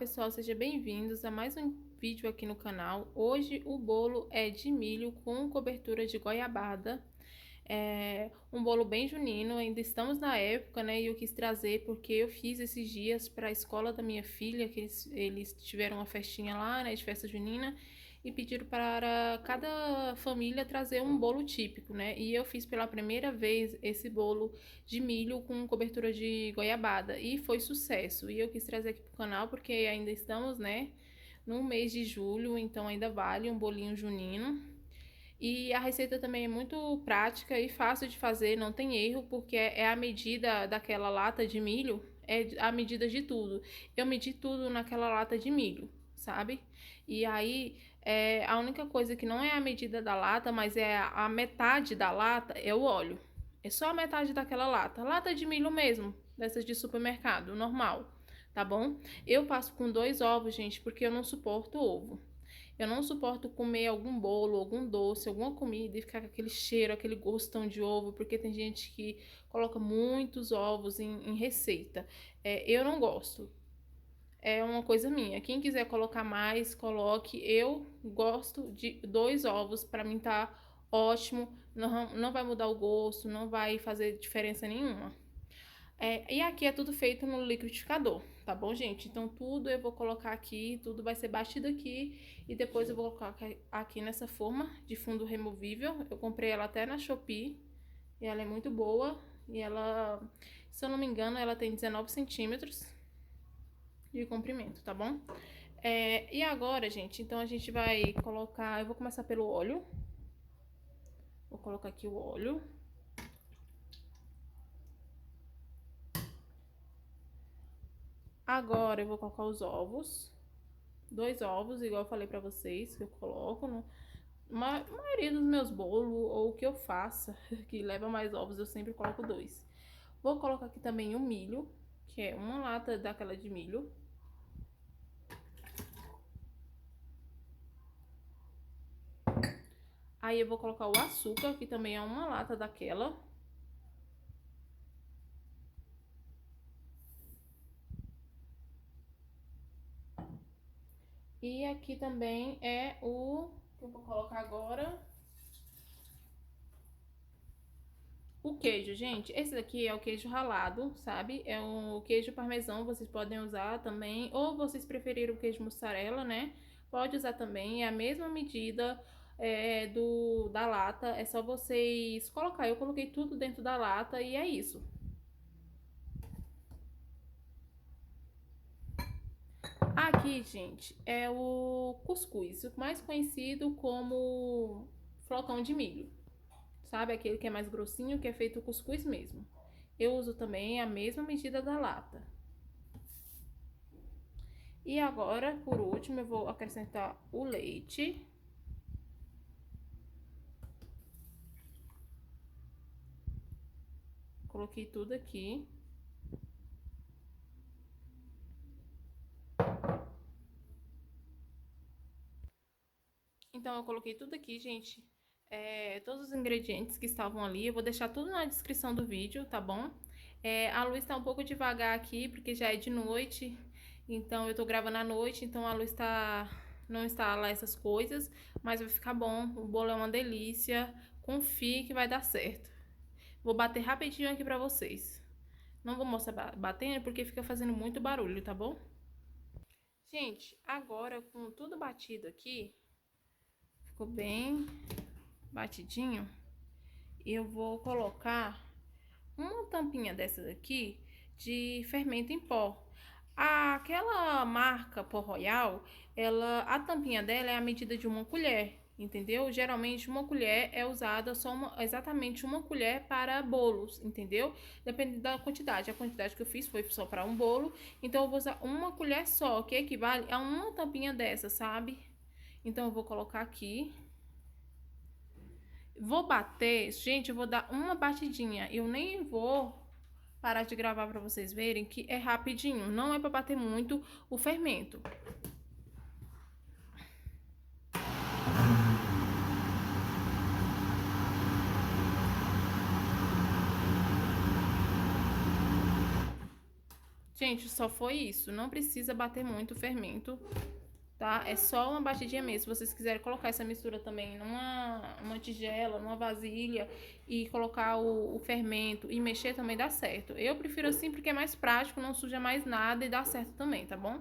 pessoal, sejam bem-vindos a mais um vídeo aqui no canal. Hoje o bolo é de milho com cobertura de goiabada. É um bolo bem junino, ainda estamos na época, né? E eu quis trazer porque eu fiz esses dias para a escola da minha filha, que eles tiveram uma festinha lá, né, de festa junina, e pediram para cada família trazer um bolo típico, né? E eu fiz pela primeira vez esse bolo de milho com cobertura de goiabada e foi sucesso. E eu quis trazer aqui pro canal porque ainda estamos, né, no mês de julho, então ainda vale um bolinho junino. E a receita também é muito prática e fácil de fazer, não tem erro, porque é a medida daquela lata de milho, é a medida de tudo. Eu medi tudo naquela lata de milho, sabe? E aí, a única coisa que não é a medida da lata, mas é a metade da lata, é o óleo. É só a metade daquela lata. Lata de milho mesmo, dessas de supermercado, normal, tá bom? Eu passo com 2 ovos, gente, porque eu não suporto ovo. Eu não suporto comer algum bolo, algum doce, alguma comida e ficar com aquele cheiro, aquele gostão de ovo, porque tem gente que coloca muitos ovos em receita. Eu não gosto. É uma coisa minha. Quem quiser colocar mais, coloque. Eu gosto de 2 ovos, para mim tá ótimo. Não, não vai mudar o gosto, não vai fazer diferença nenhuma. E aqui é tudo feito no liquidificador, tá bom, gente? Então tudo eu vou colocar aqui, tudo vai ser batido aqui e depois eu vou colocar aqui nessa forma de fundo removível. Eu comprei ela até na Shopee e ela é muito boa e ela, se eu não me engano, ela tem 19 centímetros de comprimento, tá bom? E agora, gente, então a gente vai colocar, eu vou começar pelo óleo. Vou colocar aqui o óleo. Agora eu vou colocar os ovos. 2 ovos, igual eu falei pra vocês, que eu coloco no maioria dos meus bolos, ou o que eu faça, que leva mais ovos, eu sempre coloco 2. Vou colocar aqui também o milho, que é uma lata daquela de milho. Aí eu vou colocar o açúcar, que também é uma lata daquela. E aqui também é o que eu vou colocar agora. O queijo, gente, esse daqui é o queijo ralado, sabe? É o queijo parmesão, vocês podem usar também. Ou vocês preferirem o queijo mussarela, né? Pode usar também, é a mesma medida da lata. É só vocês colocar. Eu coloquei tudo dentro da lata e é isso. Aqui, gente, é o cuscuz, mais conhecido como flocão de milho. Sabe? Aquele que é mais grossinho, que é feito cuscuz mesmo. Eu uso também a mesma medida da lata. E agora, por último, eu vou acrescentar o leite. Coloquei tudo aqui. Então, eu coloquei tudo aqui, gente. Todos os ingredientes que estavam ali. Eu vou deixar tudo na descrição do vídeo, tá bom? A luz tá um pouco devagar aqui, porque já é de noite. Então, eu tô gravando à noite, então a luz não está lá essas coisas. Mas vai ficar bom. O bolo é uma delícia. Confie que vai dar certo. Vou bater rapidinho aqui pra vocês. Não vou mostrar batendo porque fica fazendo muito barulho, tá bom? Gente, agora com tudo batido aqui, ficou bem batidinho, eu vou colocar uma tampinha dessa daqui de fermento em pó. Aquela marca Pó Royal, a tampinha dela é a medida de uma colher, entendeu? Geralmente uma colher é usada exatamente uma colher para bolos, entendeu? Depende da quantidade. A quantidade que eu fiz foi só para um bolo, então eu vou usar uma colher só, que equivale a uma tampinha dessa, sabe? Então eu vou colocar aqui. Vou bater, gente, eu vou dar uma batidinha. Eu nem vou parar de gravar para vocês verem que é rapidinho. Não é para bater muito o fermento. Gente, só foi isso. Não precisa bater muito o fermento, tá? É só uma batidinha mesmo. Se vocês quiserem colocar essa mistura também numa tigela, numa vasilha e colocar o fermento e mexer também dá certo. Eu prefiro assim porque é mais prático, não suja mais nada e dá certo também, tá bom?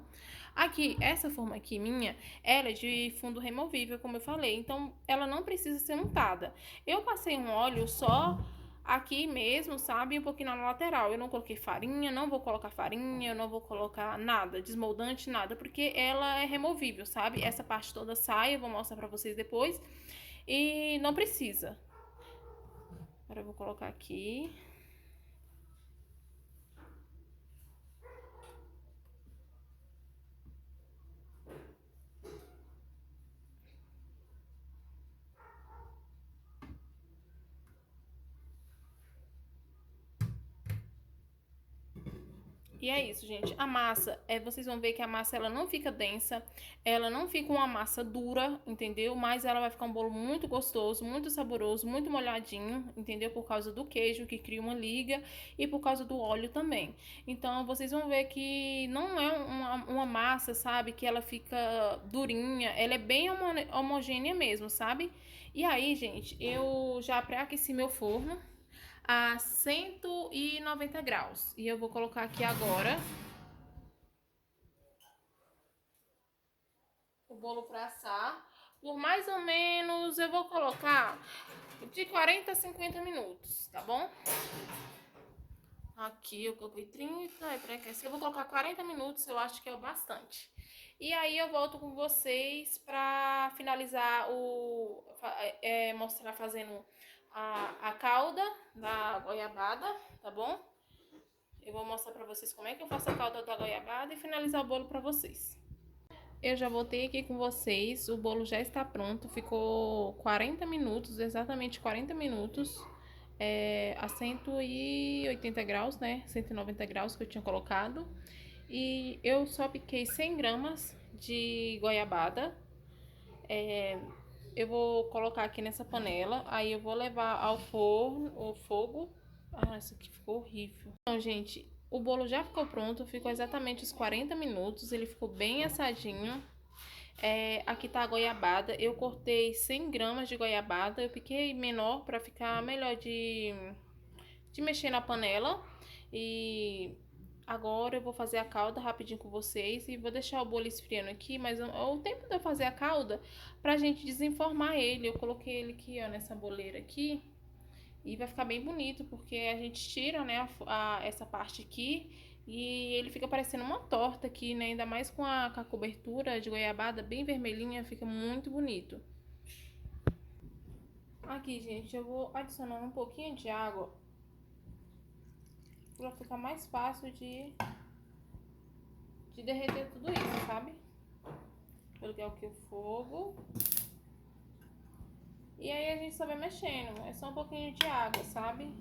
Aqui, essa forma aqui minha, ela é de fundo removível, como eu falei, então ela não precisa ser untada. Eu passei um óleo só aqui mesmo, sabe? Um pouquinho na lateral. Eu não coloquei farinha, não vou colocar farinha, eu não vou colocar nada, desmoldante, nada, porque ela é removível, sabe? Essa parte toda sai, eu vou mostrar pra vocês depois. E não precisa. Agora eu vou colocar aqui. E é isso, gente. A massa, vocês vão ver que a massa ela não fica densa, ela não fica uma massa dura, entendeu? Mas ela vai ficar um bolo muito gostoso, muito saboroso, muito molhadinho, entendeu? Por causa do queijo que cria uma liga e por causa do óleo também. Então vocês vão ver que não é uma massa, sabe? Que ela fica durinha, ela é bem homogênea mesmo, sabe? E aí, gente, eu já pré-aqueci meu forno a 190 graus. E eu vou colocar aqui agora o bolo para assar. Por mais ou menos, eu vou colocar de 40 a 50 minutos, tá bom? Aqui eu coloquei 30, é para aquecer. Eu vou colocar 40 minutos, eu acho que é o bastante. E aí eu volto com vocês para finalizar mostrar fazendo a calda da goiabada, tá bom? Eu vou mostrar pra vocês como é que eu faço a calda da goiabada e finalizar o bolo pra vocês. Eu já voltei aqui com vocês, o bolo já está pronto, ficou 40 minutos, exatamente 40 minutos, a 180 graus, né, 190 graus que eu tinha colocado. E eu só piquei 100 gramas de goiabada, eu vou colocar aqui nessa panela, aí eu vou levar ao forno, ao fogo. Ah, isso aqui ficou horrível. Então, gente, o bolo já ficou pronto, ficou exatamente os 40 minutos, ele ficou bem assadinho. Aqui tá a goiabada, eu cortei 100 gramas de goiabada, eu piquei menor para ficar melhor de mexer na panela. E agora eu vou fazer a calda rapidinho com vocês e vou deixar o bolo esfriando aqui, mas o tempo de eu fazer a calda, pra gente desenformar ele, eu coloquei ele aqui, ó, nessa boleira aqui. E vai ficar bem bonito, porque a gente tira, né, essa parte aqui e ele fica parecendo uma torta aqui, né? Ainda mais com a cobertura de goiabada bem vermelhinha, fica muito bonito. Aqui, gente, eu vou adicionando um pouquinho de água pra ficar mais fácil de derreter tudo isso, sabe? Coloquei aqui o fogo. E aí a gente só vai mexendo, é só um pouquinho de água, sabe?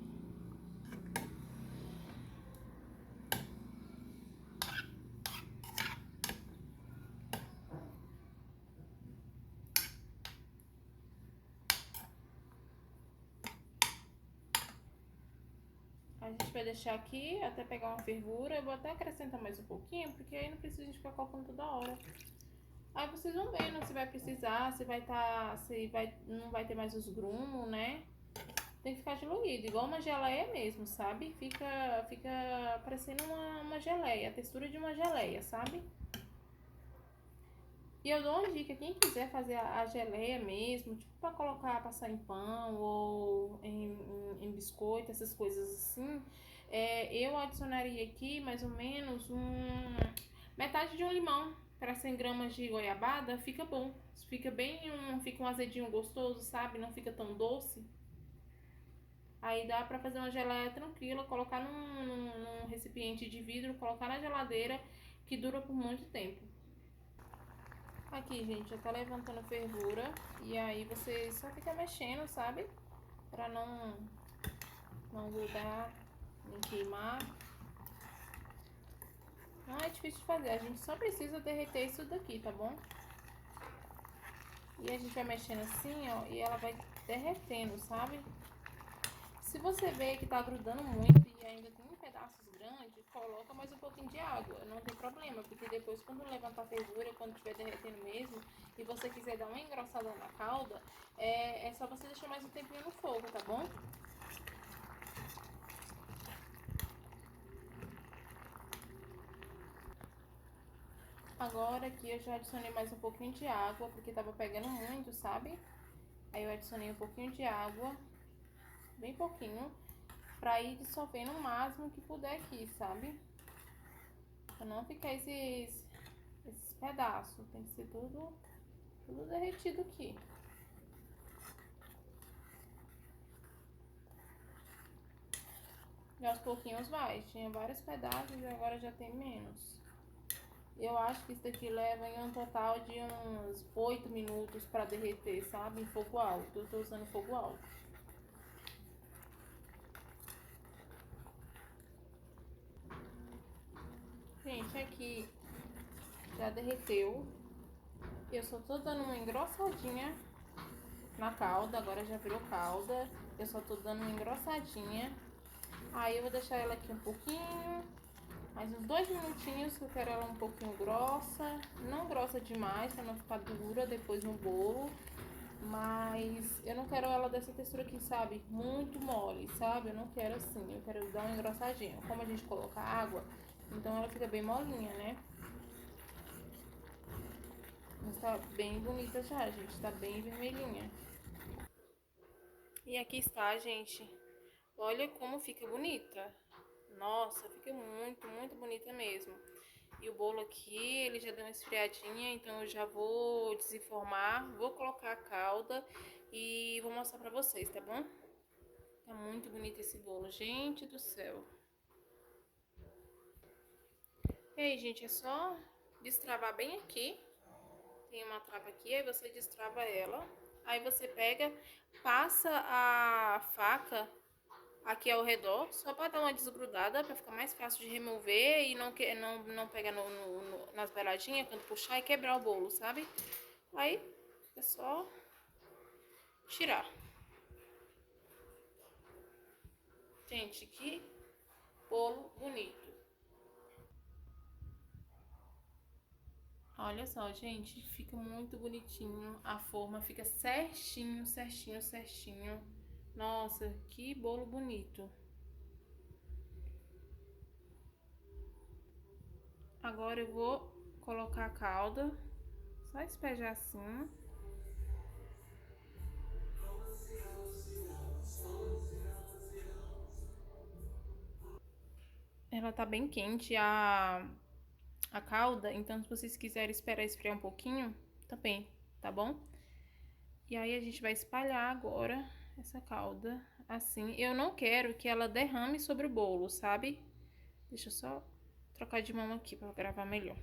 A gente vai deixar aqui até pegar uma fervura. Eu vou até acrescentar mais um pouquinho, porque aí não precisa a gente ficar colocando toda hora. Aí vocês vão vendo se vai precisar, não vai ter mais os grumos, né? Tem que ficar diluído, igual uma geleia mesmo, sabe? Fica parecendo uma geleia, a textura de uma geleia, sabe? E eu dou uma dica, quem quiser fazer a geleia mesmo, tipo pra colocar, passar em pão ou em biscoito, essas coisas assim, eu adicionaria aqui mais ou menos metade de um limão para 100 gramas de goiabada, fica bom. Fica bem, fica um azedinho gostoso, sabe? Não fica tão doce. Aí dá pra fazer uma geleia tranquila, colocar num recipiente de vidro, colocar na geladeira, que dura por muito tempo. Aqui, gente, já tá levantando fervura. E aí você só fica mexendo, sabe? Pra não grudar, nem queimar. Não é difícil de fazer, a gente só precisa derreter isso daqui, tá bom? E a gente vai mexendo assim, ó, e ela vai derretendo, sabe? Se você vê que tá grudando muito e ainda tem pedaços grandes, coloca mais um pouquinho de água, não tem problema, porque depois quando levantar a fervura, quando estiver derretendo mesmo, e você quiser dar uma engrossada na calda, é só você deixar mais um tempinho no fogo, tá bom? Agora aqui eu já adicionei mais um pouquinho de água, porque tava pegando muito, sabe? Aí eu adicionei um pouquinho de água, bem pouquinho, pra ir dissolvendo o máximo que puder aqui, sabe? Pra não ficar esses pedaços, tem que ser tudo derretido aqui. E aos pouquinhos vai, tinha vários pedaços e agora já tem menos. Eu acho que isso daqui leva em um total de uns 8 minutos pra derreter, sabe? Em fogo alto, eu tô usando fogo alto. Gente, aqui já derreteu. Eu só tô dando uma engrossadinha na calda, agora já virou calda. Eu só tô dando uma engrossadinha. Aí eu vou deixar ela aqui um pouquinho, mais uns 2 minutinhos, que eu quero ela um pouquinho grossa. Não grossa demais, pra não ficar dura depois no bolo. Mas eu não quero ela dessa textura aqui, sabe? Muito mole, sabe? Eu não quero assim, eu quero dar uma engrossadinha. Como a gente coloca água, então ela fica bem molinha, né? Mas tá bem bonita já, gente. Tá bem vermelhinha. E aqui está, gente. Olha como fica bonita. Nossa, fica muito bonita mesmo. E o bolo aqui, ele já deu uma esfriadinha, então eu já vou desenformar, vou colocar a calda e vou mostrar pra vocês, tá bom? Tá muito bonito esse bolo, gente do céu. E aí, gente, é só destravar bem aqui. Tem uma trava aqui, aí você destrava ela. Aí você pega, passa a faca aqui ao redor, só para dar uma desgrudada, para ficar mais fácil de remover e não pegar nas beiradinhas quando puxar e quebrar o bolo, sabe? Aí é só tirar. Gente, que bolo bonito. Olha só, gente, fica muito bonitinho. A forma fica certinho. Nossa, que bolo bonito. Agora eu vou colocar a calda, só espejar assim. Ela tá bem quente, a calda, então se vocês quiserem esperar esfriar um pouquinho, também, tá bom? E aí a gente vai espalhar agora essa calda assim. Eu não quero que ela derrame sobre o bolo, sabe? Deixa eu só trocar de mão aqui pra gravar melhor.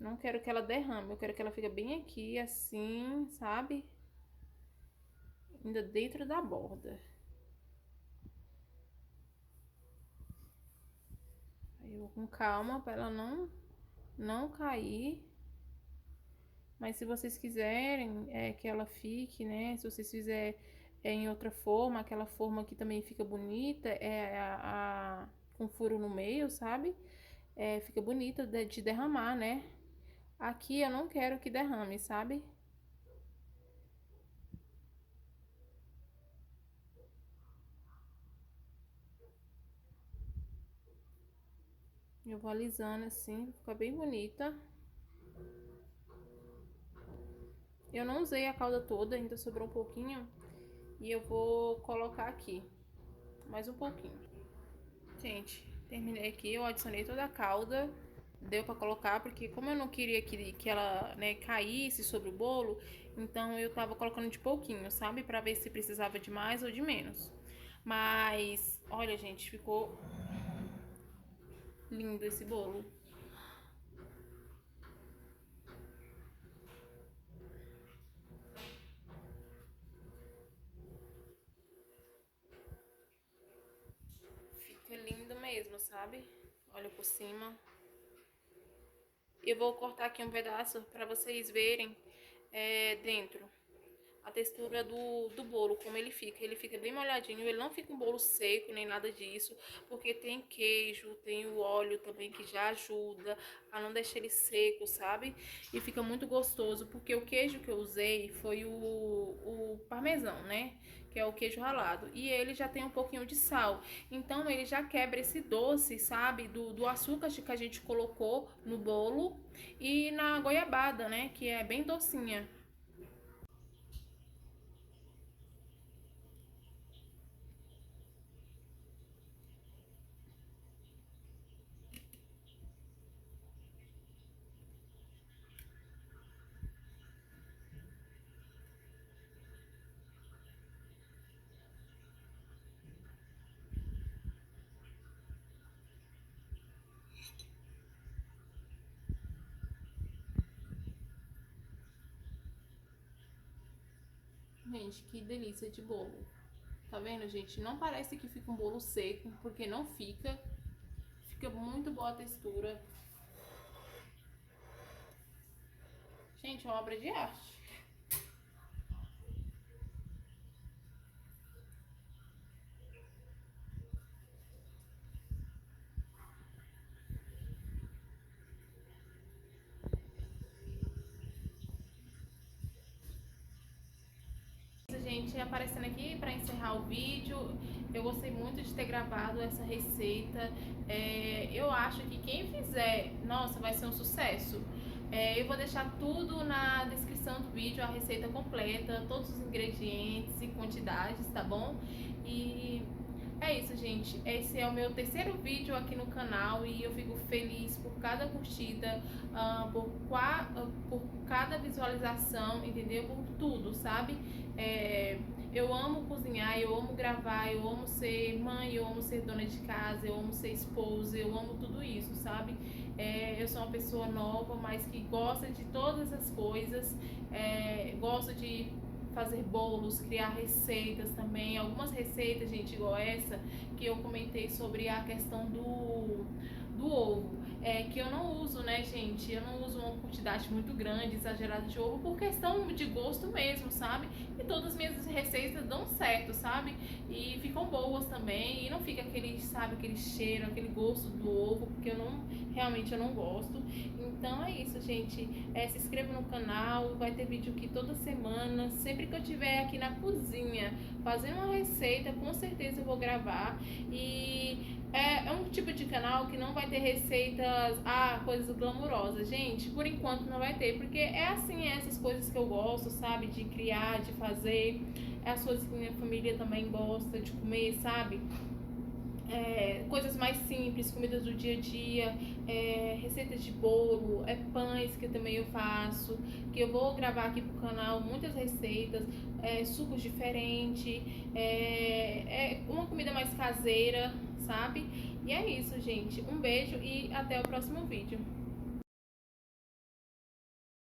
Não quero que ela derrame, eu quero que ela fique bem aqui, assim, sabe? Ainda dentro da borda. Aí eu vou com calma pra ela não cair. Mas se vocês quiserem que ela fique, né? Se vocês fizerem em outra forma, aquela forma que também fica bonita, com furo no meio, sabe? Fica bonita de derramar, né? Aqui eu não quero que derrame, sabe? Eu vou alisando assim, fica bem bonita. Eu não usei a calda toda, ainda sobrou um pouquinho. E eu vou colocar aqui, mais um pouquinho. Gente, terminei aqui, eu adicionei toda a calda. Deu pra colocar, porque como eu não queria que ela, né, caísse sobre o bolo, então eu tava colocando de pouquinho, sabe? Pra ver se precisava de mais ou de menos. Mas, olha, gente, ficou lindo esse bolo. Fica lindo mesmo, sabe? Olha por cima. Eu vou cortar aqui um pedaço pra vocês verem dentro. A textura do bolo, como ele fica. Ele fica bem molhadinho, ele não fica um bolo seco, nem nada disso, porque tem queijo, tem o óleo também que já ajuda a não deixar ele seco, sabe? E fica muito gostoso, porque o queijo que eu usei foi o parmesão, né? Que é o queijo ralado. E ele já tem um pouquinho de sal. Então ele já quebra esse doce, sabe? Do açúcar que a gente colocou no bolo e na goiabada, né? Que é bem docinha. Gente, que delícia de bolo. Tá vendo, gente? Não parece que fica um bolo seco, porque não fica. Fica muito boa a textura. Gente, é uma obra de arte. Gente, aparecendo aqui para encerrar o vídeo, eu gostei muito de ter gravado essa receita. Eu acho que quem fizer, nossa, vai ser um sucesso. Eu vou deixar tudo na descrição do vídeo, a receita completa, todos os ingredientes e quantidades, tá bom? E é isso, gente. Esse é o meu terceiro vídeo aqui no canal e eu fico feliz por cada curtida, por cada visualização, entendeu? Por tudo, sabe? Eu amo cozinhar, eu amo gravar, eu amo ser mãe, eu amo ser dona de casa, eu amo ser esposa, eu amo tudo isso, sabe? Eu sou uma pessoa nova, mas que gosta de todas as coisas, gosto de fazer bolos, criar receitas também. Algumas receitas, gente, igual essa que eu comentei sobre a questão do ovo. Que eu não uso, né, gente? Eu não uso uma quantidade muito grande, exagerada de ovo, por questão de gosto mesmo, sabe? E todas as minhas receitas dão certo, sabe? E ficam boas também. E não fica aquele, sabe, aquele cheiro, aquele gosto do ovo, porque realmente eu não gosto. Então é isso, gente. Se inscreva no canal, vai ter vídeo aqui toda semana. Sempre que eu estiver aqui na cozinha fazendo uma receita, com certeza eu vou gravar. E é um tipo de canal que não vai ter receitas, coisas glamourosas, gente. Por enquanto não vai ter, porque é assim, essas coisas que eu gosto, sabe? De criar, de fazer. É as coisas que minha família também gosta de comer, sabe? Coisas mais simples, comidas do dia a dia, receitas de bolo, pães que também eu faço, que eu vou gravar aqui pro canal, muitas receitas, sucos diferentes, uma comida mais caseira, sabe? E é isso, gente. Um beijo e até o próximo vídeo.